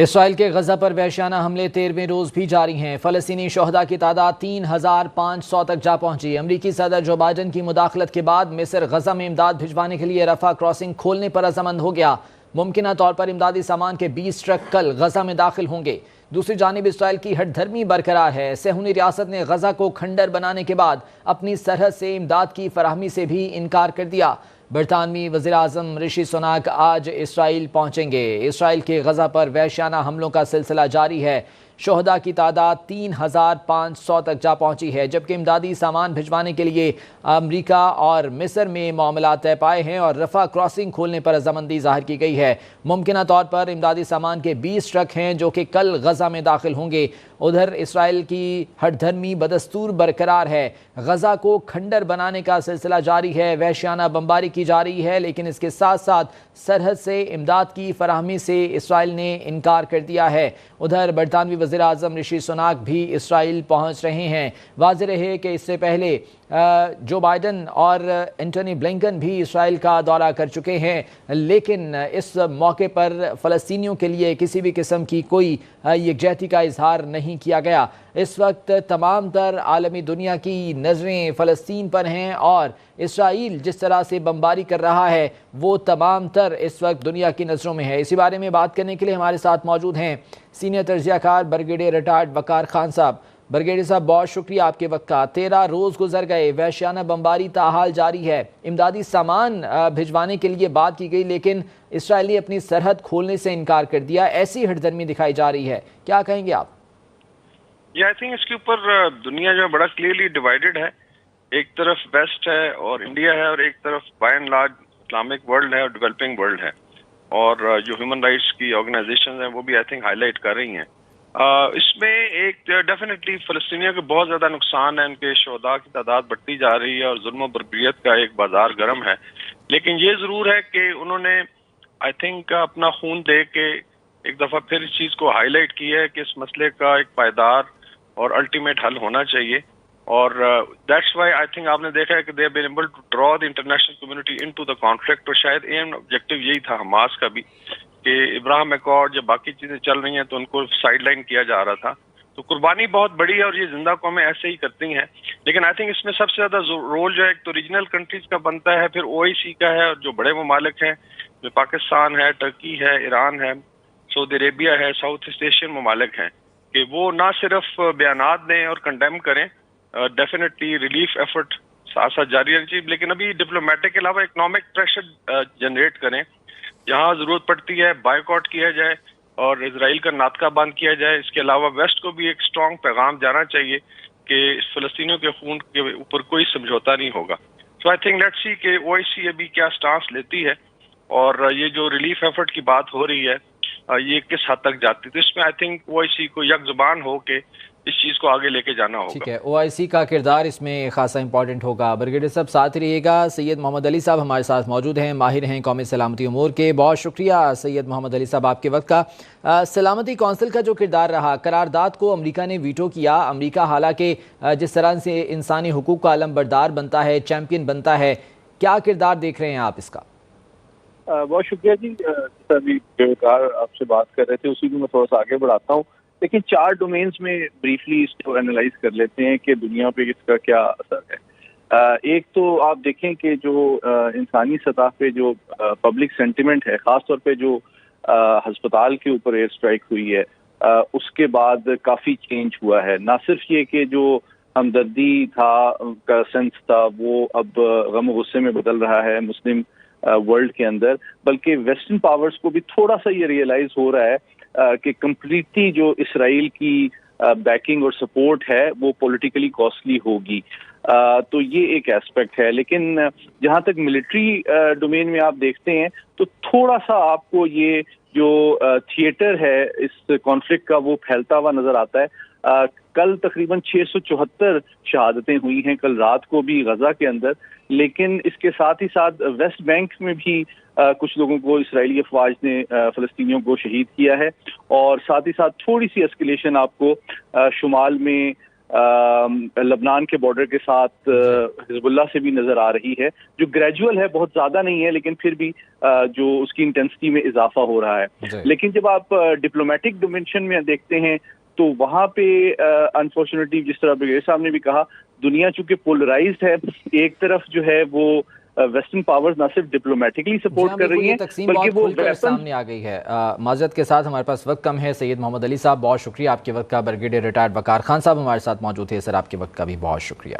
اسرائیل کے غزہ پر وحشیانہ حملے 13ویں روز بھی جاری ہیں۔ فلسطینی شہداء کی تعداد 3500 تک جا پہنچی۔ امریکی صدر جو بائیڈن کی مداخلت کے بعد مصر غزہ میں امداد بھجوانے کے لیے رفح کراسنگ کھولنے پر رضامند ہو گیا۔ ممکنہ طور پر امدادی سامان کے 20 ٹرک کل غزہ میں داخل ہوں گے۔ دوسری جانب اسرائیل کی ہٹ دھرمی برقرار ہے۔ صہیونی ریاست نے غزہ کو کھنڈر بنانے کے بعد اپنی سرحد سے امداد کی فراہمی سے بھی انکار کر دیا۔ برطانوی وزیراعظم رشی سناک آج اسرائیل پہنچیں گے۔ اسرائیل کے غزہ پر وحشیانہ حملوں کا سلسلہ جاری ہے۔ شہداء کی تعداد 3500 تک جا پہنچی ہے، جبکہ امدادی سامان بھجوانے کے لیے امریکہ اور مصر میں معاملات طے پائے ہیں اور رفح کراسنگ کھولنے پر رضامندی ظاہر کی گئی ہے۔ ممکنہ طور پر امدادی سامان کے 20 ٹرک ہیں جو کہ کل غزہ میں داخل ہوں گے۔ ادھر اسرائیل کی ہٹ دھرمی بدستور برقرار ہے۔ غزہ کو کھنڈر بنانے کا سلسلہ جاری ہے، وحشیانہ بمباری کی جا رہی ہے، لیکن اس کے ساتھ ساتھ سرحد سے امداد کی فراہمی سے اسرائیل نے انکار کر دیا ہے۔ ادھر برطانوی وزیر اعظم رشی سناک بھی اسرائیل پہنچ رہے ہیں۔ واضح رہے کہ اس سے پہلے جو بائیڈن اور اینٹونی بلنکن بھی اسرائیل کا دورہ کر چکے ہیں، لیکن اس موقع پر فلسطینیوں کے لیے کسی بھی قسم کی کوئی یکجہتی کا اظہار نہیں کیا گیا۔ اس وقت تمام تر عالمی دنیا کی نظریں فلسطین پر ہیں اور اسرائیل جس طرح سے بمباری کر رہا ہے وہ تمام تر اس وقت دنیا کی نظروں میں ہے۔ اسی بارے میں بات کرنے کے لیے ہمارے ساتھ موجود ہیں سینئر تجزیہ کار بریگیڈیئر ریٹائرڈ وقار خان صاحب۔ بریگیڈیئر صاحب، بہت شکریہ آپ کے وقت کا۔ 13 روز گزر گئے، وحشیانہ بمباری تاحال جاری ہے۔ امدادی سامان بھجوانے کے لیے بات کی گئی، لیکن اسرائیل نے اپنی سرحد کھولنے سے انکار کر دیا۔ ایسی ہٹ دھرمی دکھائی جا رہی ہے، کیا کہیں گے آپ؟ آئی تھنک اس کے اوپر دنیا جو بڑا کلیئرلی ڈیوائیڈڈ ہے۔ ایک طرف ویسٹ ہے اور انڈیا ہے، اور ایک طرف by and large Islamic world ہے اور ڈیولپنگ ورلڈ ہے، اور جو ہیومن رائٹس کی آرگنائزیشنز ہیں وہ بھی آئی تھنک ہائی لائٹ کر رہی ہیں۔ اس میں ایک ڈیفینیٹلی فلسطینیوں کو بہت زیادہ نقصان ہے، ان کے شہداء کی تعداد بڑھتی جا رہی ہے اور ظلم و بربریت کا ایک بازار گرم ہے۔ لیکن یہ ضرور ہے کہ انہوں نے آئی تھنک اپنا خون دے کے ایک دفعہ پھر اس چیز کو ہائی لائٹ کی ہے کہ اس مسئلے کا ایک پائیدار اور الٹیمیٹ حل ہونا چاہیے، اور دیٹس وائی آئی تھنک آپ نے دیکھا ہے کہ they have been able to draw the international community into the conflict, اور شاید ایم آبجیکٹو یہی تھا حماس کا بھی کہ ابراہیم ایکارڈ جب باقی چیزیں چل رہی ہیں تو ان کو سائڈ لائن کیا جا رہا تھا۔ تو قربانی بہت بڑی ہے اور یہ زندہ قومیں ایسے ہی کرتی ہیں، لیکن آئی تھنک اس میں سب سے زیادہ رول جو ہے ایک تو ریجنل کنٹریز کا بنتا ہے، پھر او آئی سی کا ہے، اور جو بڑے ممالک ہیں جو پاکستان ہے، ٹرکی ہے، ایران ہے، سعودی عربیہ ہے، ساؤتھ ایسٹ ایشین ممالک ہیں، کہ وہ نہ صرف بیانات دیں اور کنڈیم کریں، ڈیفینیٹلی ریلیف ایفرٹ ساتھ ساتھ جاری رہنی چاہیے، لیکن ابھی ڈپلومیٹک کے علاوہ اکنامک پریشر جنریٹ کریں، جہاں ضرورت پڑتی ہے بائیکاٹ کیا جائے اور اسرائیل کا ناطقہ بند کیا جائے۔ اس کے علاوہ ویسٹ کو بھی ایک اسٹرانگ پیغام جانا چاہیے کہ فلسطینیوں کے خون کے اوپر کوئی سمجھوتا نہیں ہوگا۔ سو آئی تھنک لیٹس سی کہ او آئی سی ابھی کیا سٹانس لیتی ہے، اور یہ جو ریلیف ایفرٹ کی بات ہو رہی ہے یہ کس حد تک جاتی ہے۔ تو اس میں آئی تھنک او آئی سی کو یک زبان ہو کے اس چیز کو آگے لے کے جانا ہوگا۔ ٹھیک ہے، او آئی سی کا کردار اس میں خاصا امپورٹنٹ ہوگا۔ بریگیڈیئر صاحب ساتھ رہیے گا۔ سید محمد علی صاحب ہمارے ساتھ موجود ہیں، ماہر ہیں قومی سلامتی امور کے۔ بہت شکریہ سید محمد علی صاحب آپ کے وقت کا۔ سلامتی کونسل کا جو کردار رہا، قرارداد کو امریکہ نے ویٹو کیا۔ امریکہ حالانکہ جس طرح سے انسانی حقوق کا علم بردار بنتا ہے، چیمپئن بنتا ہے، کیا کردار دیکھ رہے ہیں آپ اس کا؟ بہت شکریہ جی۔ ابھی آپ سے بات کر رہے تھے اسی کو میں تھوڑا سا آگے بڑھاتا ہوں، لیکن 4 ڈومینز میں بریفلی اس کو اینالائز کر لیتے ہیں کہ دنیا پہ اس کا کیا اثر ہے۔ ایک تو آپ دیکھیں کہ جو انسانی سطح پہ جو پبلک سینٹیمنٹ ہے، خاص طور پہ جو ہسپتال کے اوپر ایئر اسٹرائک ہوئی ہے، اس کے بعد کافی چینج ہوا ہے۔ نہ صرف یہ کہ جو ہمدردی تھا کا سینس تھا وہ اب غم و غصے میں بدل رہا ہے مسلم ورلڈ کے اندر، بلکہ ویسٹرن پاورز کو بھی تھوڑا سا یہ ریئلائز ہو رہا ہے کہ کمپلیٹلی جو اسرائیل کی بیکنگ اور سپورٹ ہے وہ پولیٹیکلی کاسٹلی ہوگی۔ تو یہ ایک ایسپیکٹ ہے، لیکن جہاں تک ملٹری ڈومین میں آپ دیکھتے ہیں تو تھوڑا سا آپ کو یہ جو تھیٹر ہے اس کانفلکٹ کا وہ پھیلتا ہوا نظر آتا ہے۔ کل تقریباً 674 شہادتیں ہوئی ہیں کل رات کو بھی غزہ کے اندر، لیکن اس کے ساتھ ہی ساتھ ویسٹ بینک میں بھی کچھ لوگوں کو اسرائیلی افواج نے فلسطینیوں کو شہید کیا ہے، اور ساتھ ہی ساتھ تھوڑی سی اسکلیشن آپ کو شمال میں لبنان کے بارڈر کے ساتھ حزب اللہ سے بھی نظر آ رہی ہے، جو گریجول ہے، بہت زیادہ نہیں ہے لیکن پھر بھی جو اس کی انٹینسٹی میں اضافہ ہو رہا ہے۔ لیکن جب آپ ڈپلومیٹک ڈومینشن میں دیکھتے ہیں تو وہاں پہ انفارچونیٹلی جس طرح برگیڈیئر صاحب نے بھی کہا، دنیا چونکہ پولرائزڈ ہے، ایک طرف جو ہے وہ ویسٹرن پاورز نہ صرف ڈپلومیٹکلی سپورٹ کر رہی ہیں بلکہ وہ سامنے آ گئی ہے۔ معذرت کے ساتھ ہمارے پاس وقت کم ہے۔ سید محمد علی صاحب بہت شکریہ آپ کے وقت کا۔ برگیڈیئر ریٹائرڈ وقار خان صاحب ہمارے ساتھ موجود تھے، سر آپ کے وقت کا بھی بہت شکریہ۔